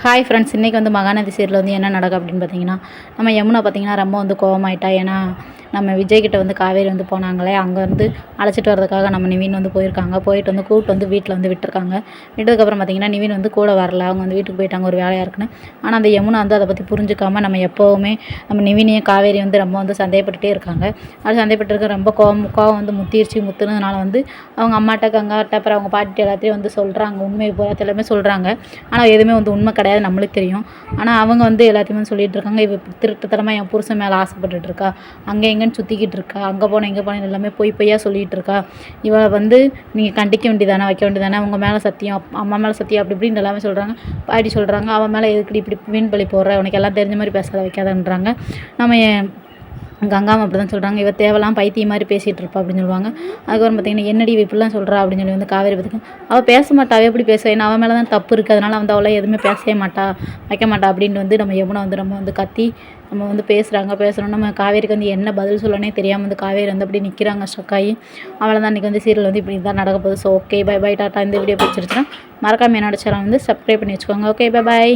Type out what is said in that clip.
Hi friends, இன்றைக்கி வந்து Mahanadi serial வந்து என்ன நடக்கும் அப்படின்னு பார்த்தீங்கன்னா, நம்ம யமுனா பார்த்தீங்கன்னா ரொம்ப வந்து கோவமாயிட்டா. ஏன்னா நம்ம விஜய்கிட்ட வந்து காவேரி வந்து போனாங்களே, அங்கே வந்து அழைச்சிட்டு வரதுக்காக நம்ம நிவின் வந்து போயிருக்காங்க. போயிட்டு வந்து கூப்பிட்டு வந்து வீட்டில் வந்து விட்டுருக்காங்க. விட்டதுக்கப்புறம் பார்த்தீங்கன்னா நிவின் வந்து கூட வரல, அவங்க வந்து வீட்டுக்கு போயிட்டாங்க ஒரு வேலையாக இருக்குன்னு. ஆனால் அந்த யமுனா வந்து அதை பற்றி புரிஞ்சுக்காமல் நம்ம எப்போவுமே நம்ம நிவினையும் காவேரி வந்து ரொம்ப வந்து சந்தேகப்பட்டுட்டே இருக்காங்க. அது சந்தேகப்பட்டு ரொம்ப கோவம் வந்து முத்துனதுனால வந்து அவங்க அம்மாட்ட கங்காட்ட அப்புறம் அவங்க பாட்டிட்டு எல்லாத்தையும் வந்து சொல்கிறாங்க. உண்மையை பூரா எல்லாமே சொல்கிறாங்க. ஆனால் எதுவுமே வந்து உண்மை கிடையாது, நம்மளுக்கு தெரியும். ஆனால் அவங்க வந்து எல்லாத்தையுமே சொல்லிகிட்டு இருக்காங்க. இவ திருட்டுத்தனமாக என் புருஷன் மேலே ஆசைப்பட்டுட்டு இருக்கா, அங்கே எங்கேன்னு சுற்றிக்கிட்டு இருக்கா, அங்கே போனேன் இங்கே போனேன் எல்லாமே பொய்யா சொல்லிகிட்டு இருக்கா. இவளை வந்து நீங்கள் கண்டிக்க வேண்டியதானே, வைக்க வேண்டியதானே, அவங்க மேலே சத்தியம், அம்மா மேலே சத்தியம், அப்படி இப்படின்னு எல்லாமே சொல்கிறாங்க. பாட்டி சொல்கிறாங்க, அவன் மேலே எதுக்கு இப்படி வீண் பழி போடுற, உனக்கு எல்லாம் தெரிஞ்ச மாதிரி பேசாத வைக்காதன்றாங்க. நம்ம கங்காவும் அப்படி தான் சொல்கிறாங்க. இவ தேவலாம் பைத்தியம் மாதிரி பேசிகிட்டு இருப்பா அப்படின்னு சொல்லுவாங்க. அதுக்கப்புறம் பார்த்தீங்கன்னா என்னடி இப்படிலாம் சொல்கிறா அப்படின்னு சொல்லி வந்து காவேரி பார்த்துக்க, அவள் பேச மாட்டா, அவள் எப்படி பேசுவா, ஏன்னா அவன் மேலே தான் தப்பு இருக்குது, அதனால் வந்து அவளை எதுவுமே பேசவே மாட்டா, வைக்க மாட்டா அப்படின்ட்டு வந்து நம்ம யமுனா வந்து நம்ம வந்து கத்தி நம்ம வந்து பேசுகிறோம். நம்ம காவேரிக்கு வந்து என்ன பதில் சொல்லனே தெரியாமல் வந்து காவேரி வந்து அப்படி நிற்கிறாங்க ஸ்டக்காகி. அவளை தான் இன்றைக்கி வந்து சீரியல் வந்து இப்படி தான் நடக்க போகுது. ஸோ ஓகே, பை பை, டாட்டா. இந்த வீடியோ பிடிச்சிருச்சுன்னா மறக்காமல் என்னோட சேனல் வந்து சப்ஸ்கிரைப் பண்ணி வச்சுக்கோங்க. ஓகே, பை பாய்.